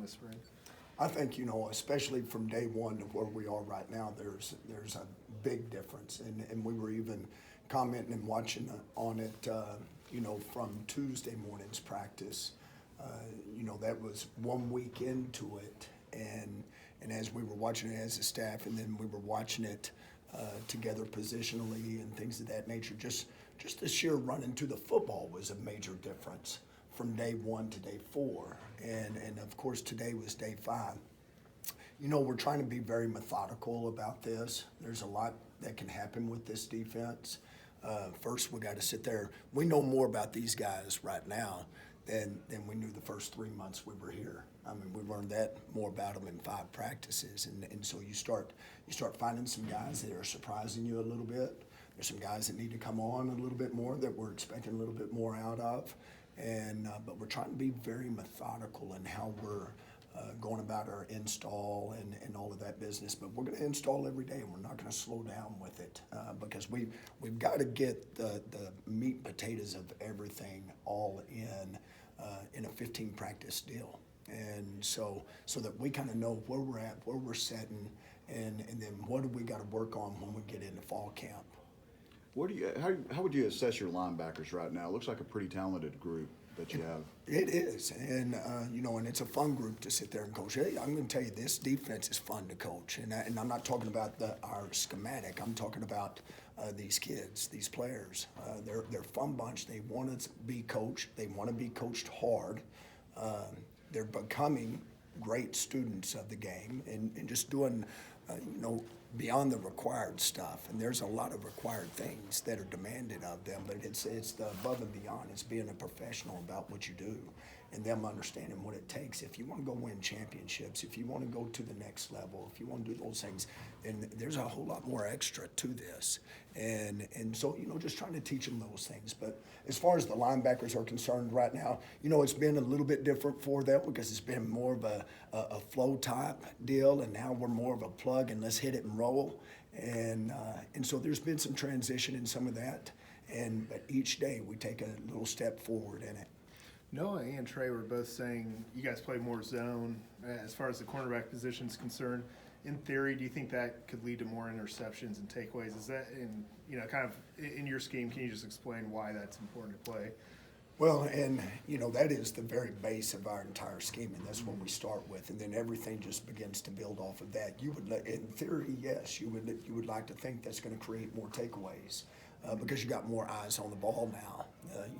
this spring? I think, especially from day one to where we are right now, there's a big difference. And we were even commenting and watching on it, from Tuesday morning's practice. That was 1 week into it. And as we were watching it as a staff, and then we were watching it together positionally and things of that nature, just the sheer running to the football was a major difference from day one to day four. And of course, today was day 5. We're trying to be very methodical about this. There's a lot that can happen with this defense. First, we got to sit there. We know more about these guys right now than we knew the first 3 months we were here. I mean, we learned that more about them in 5 practices, and so you start finding some guys that are surprising you a little bit. There's some guys that need to come on a little bit more that we're expecting a little bit more out of, but we're trying to be very methodical in how we're going about our install and all of that business. But we're going to install every day, and we're not going to slow down with it because we've got to get the meat and potatoes of everything all in a 15 practice deal. And so that we kind of know where we're at, where we're setting, and then what do we got to work on when we get into fall camp. How would you assess your linebackers right now? It looks like a pretty talented group that you have. It is, and and it's a fun group to sit there and coach. Hey, I'm going to tell you, this defense is fun to coach, and I'm not talking about our schematic. I'm talking about these kids, these players. They're a fun bunch. They want to be coached. They want to be coached hard. They're becoming great students of the game and just doing, beyond the required stuff. And there's a lot of required things that are demanded of them, but it's the above and beyond. It's being a professional about what you do and them understanding what it takes. If you want to go win championships, if you want to go to the next level, if you want to do those things, then there's a whole lot more extra to this. And so, just trying to teach them those things. But as far as the linebackers are concerned right now, it's been a little bit different for them because it's been more of a flow type deal, and now we're more of a plug and let's hit it and roll. And so there's been some transition in some of that. But each day we take a little step forward in it. Noah and Trey were both saying you guys play more zone as far as the cornerback position is concerned. In theory, do you think that could lead to more interceptions and takeaways? Is that kind of in your scheme? Can you just explain why that's important to play? Well, and that is the very base of our entire scheme, and that's what we start with, and then everything just begins to build off of that. In theory, yes, you would like to think that's going to create more takeaways. Because you got more eyes on the ball now.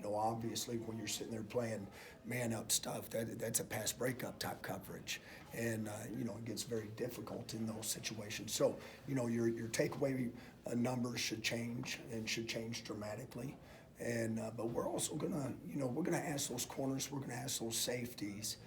Obviously when you're sitting there playing man-up stuff, that's a pass breakup type coverage. And, it gets very difficult in those situations. So, your takeaway numbers should change and should change dramatically. And but we're also going to, we're going to ask those corners, we're going to ask those safeties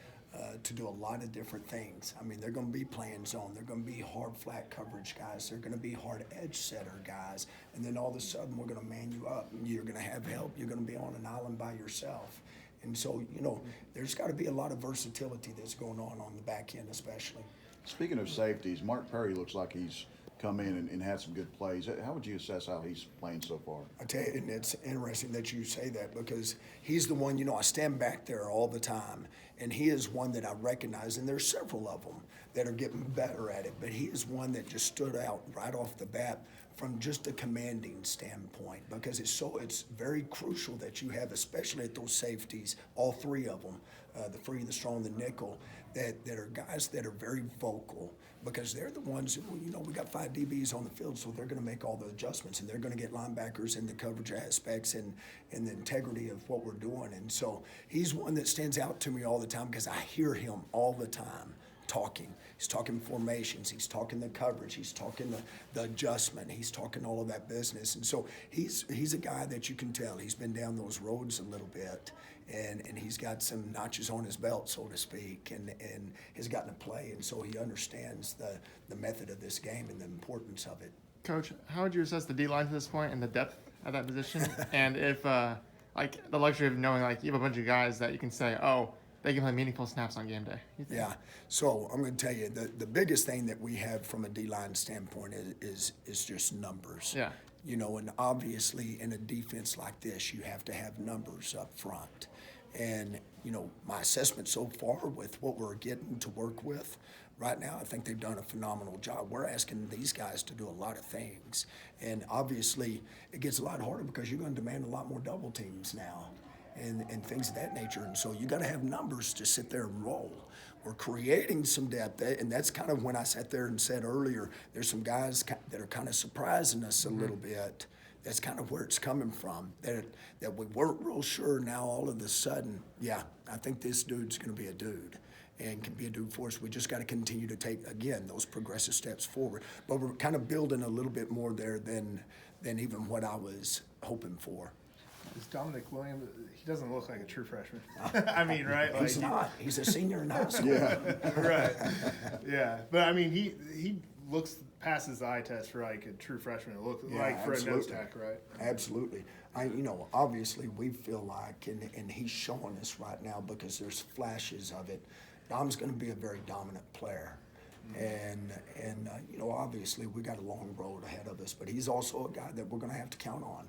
to do a lot of different things. I mean, they're going to be playing zone. They're going to be hard flat coverage guys. They're going to be hard edge setter guys. And then all of a sudden, we're going to man you up. You're going to have help. You're going to be on an island by yourself. And so, there's got to be a lot of versatility that's going on the back end especially. Speaking of safeties, Mark Perry looks like he's come in and had some good plays. How would you assess how he's playing so far? I tell you, and it's interesting that you say that because he's the one, I stand back there all the time, and he is one that I recognize, and there's several of them that are getting better at it, but he is one that just stood out right off the bat from just a commanding standpoint because it's very crucial that you have, especially at those safeties, all 3 of them, the free, the strong, the nickel, that are guys that are very vocal because they're the ones who, we got 5 DBs on the field, so they're going to make all the adjustments and they're going to get linebackers in the coverage aspects and the integrity of what we're doing. And so he's one that stands out to me all the time because I hear him all the time talking. He's talking formations. He's talking the coverage. He's talking the adjustment. He's talking all of that business. And so he's a guy that you can tell. He's been down those roads a little bit, and he's got some notches on his belt, so to speak, and has gotten to play. And so he understands the method of this game and the importance of it. Coach, how would you assess the D-line to this point and the depth at that position? And if, the luxury of knowing, you have a bunch of guys that you can say, oh, they can play meaningful snaps on game day. Yeah. So I'm going to tell you, the biggest thing that we have from a D-line standpoint is just numbers. Yeah. And obviously in a defense like this, you have to have numbers up front. And, my assessment so far with what we're getting to work with right now, I think they've done a phenomenal job. We're asking these guys to do a lot of things. And obviously, it gets a lot harder because you're going to demand a lot more double teams now and things of that nature. And so you got to have numbers to sit there and roll. We're creating some depth, and that's kind of when I sat there and said earlier, there's some guys that are kind of surprising us a little bit. That's kind of where it's coming from, that we weren't real sure. Now all of a sudden, yeah, I think this dude's going to be a dude and can be a dude for us. We just got to continue to take, again, those progressive steps forward. But we're kind of building a little bit more there than even what I was hoping for. Is Dominick Williams? He doesn't look like a true freshman. I mean, right? He's not. He's a senior in high school. Yeah. Right. Yeah, but I mean, he looks passes the eye test for like a true freshman. It looks like for a nose tackle, right? Absolutely. Obviously we feel like, and he's showing us right now because there's flashes of it. Dom's going to be a very dominant player. And obviously we got a long road ahead of us, but he's also a guy that we're going to have to count on.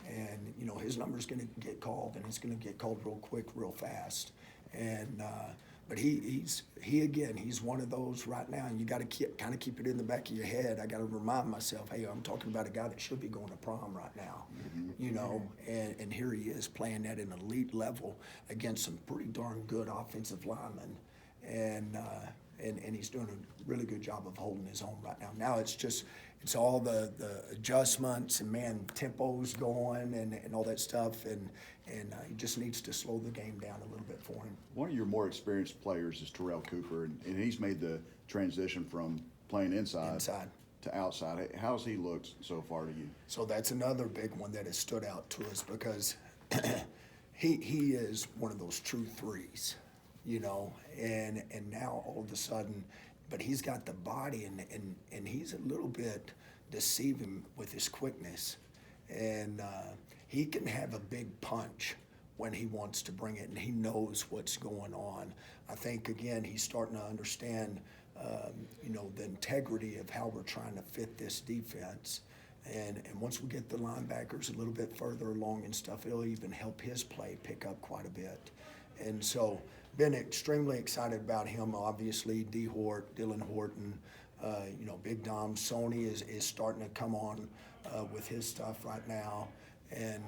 And, his number's going to get called, and it's going to get called real quick, real fast. And, but he's one of those right now, and you got to kind of keep it in the back of your head. I got to remind myself, hey, I'm talking about a guy that should be going to prom right now, and here he is playing at an elite level against some pretty darn good offensive linemen, and he's doing a really good job of holding his own right now. Now it's all the adjustments and tempo's going and all that stuff, and he just needs to slow the game down a little bit for him. One of your more experienced players is Terrell Cooper, and he's made the transition from playing inside to outside. How's he looked so far to you? So that's another big one that has stood out to us because he is one of those true threes, and now all of a sudden, but he's got the body and he's a little bit deceiving with his quickness, and he can have a big punch when he wants to bring it, and he knows what's going on. I think, again, he's starting to understand, the integrity of how we're trying to fit this defense. And once we get the linebackers a little bit further along and stuff, it'll even help his play pick up quite a bit. And so, been extremely excited about him. Obviously, Dylan Horton, Big Dom, Sony is starting to come on with his stuff right now. And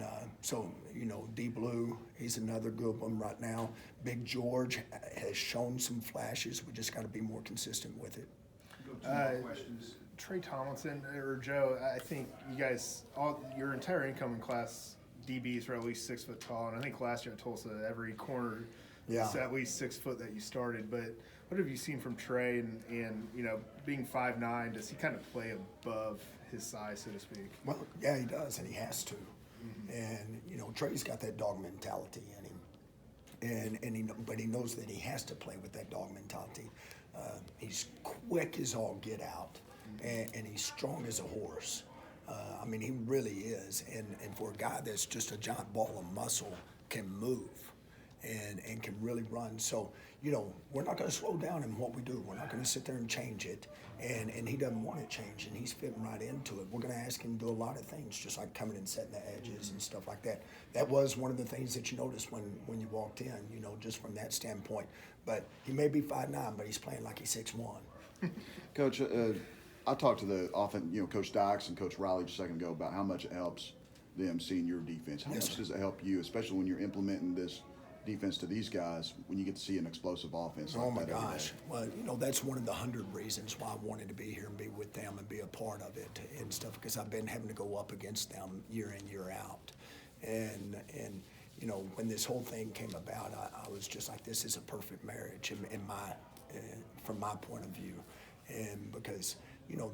D Blue, he's another good one right now. Big George has shown some flashes. We just got to be more consistent with it. Trey Tomlinson or Joe, I think you guys, your entire incoming class DBs are at least 6 foot tall, and I think last year at Tulsa, every corner is at least 6 foot that you started. But what have you seen from Trey? And being 5'9", does he kind of play above his size, so to speak? Well, yeah, he does, and he has to. Mm-hmm. And Trey's got that dog mentality in him, but he knows that he has to play with that dog mentality. He's quick as all get out, and he's strong as a horse. He really is. And for a guy that's just a giant ball of muscle, can move and can really run. So, we're not going to slow down in what we do. We're not going to sit there and change it. And he doesn't want to change, and he's fitting right into it. We're going to ask him to do a lot of things, just like coming and setting the edges and stuff like that. That was one of the things that you noticed when you walked in, just from that standpoint. But he may be 5'9", but he's playing like he's 6'1". Coach, I talked to the Coach Dykes and Coach Riley just a second ago about how much it helps them seeing your defense. How much does it help you, especially when you're implementing this defense to these guys, when you get to see an explosive offense like that? Oh my gosh. Well, that's one of the 100 reasons why I wanted to be here and be with them and be a part of it and stuff, because I've been having to go up against them year in, year out. And when this whole thing came about, I was just like, this is a perfect marriage from my point of view. And because,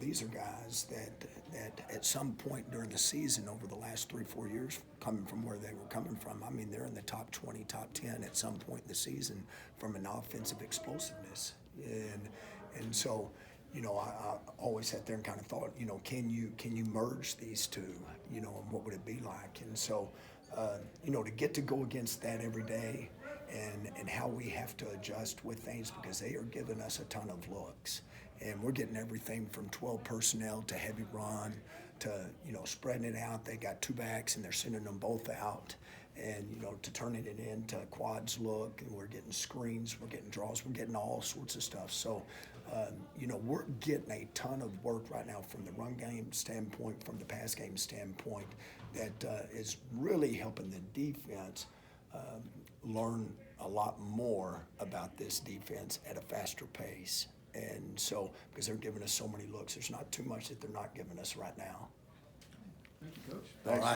these are guys that at some point during the season over the last 3-4 years, coming from where they were coming from, they're in the top 20, top 10 at some point in the season from an offensive explosiveness. And so, I always sat there and kind of thought, can you merge these two, and what would it be like? And so, to get to go against that every day and how we have to adjust with things, because they are giving us a ton of looks. And we're getting everything from 12 personnel to heavy run to, spreading it out. They got 2 backs and they're sending them both out. and, you know, to turning it into quads look, and we're getting screens, we're getting draws, we're getting all sorts of stuff. So, you know, we're getting a ton of work right now from the run game standpoint, from the pass game standpoint, that is really helping the defense learn a lot more about this defense at a faster pace. And so, because they're giving us so many looks, there's not too much that they're not giving us right now. Thank you, Coach. All right.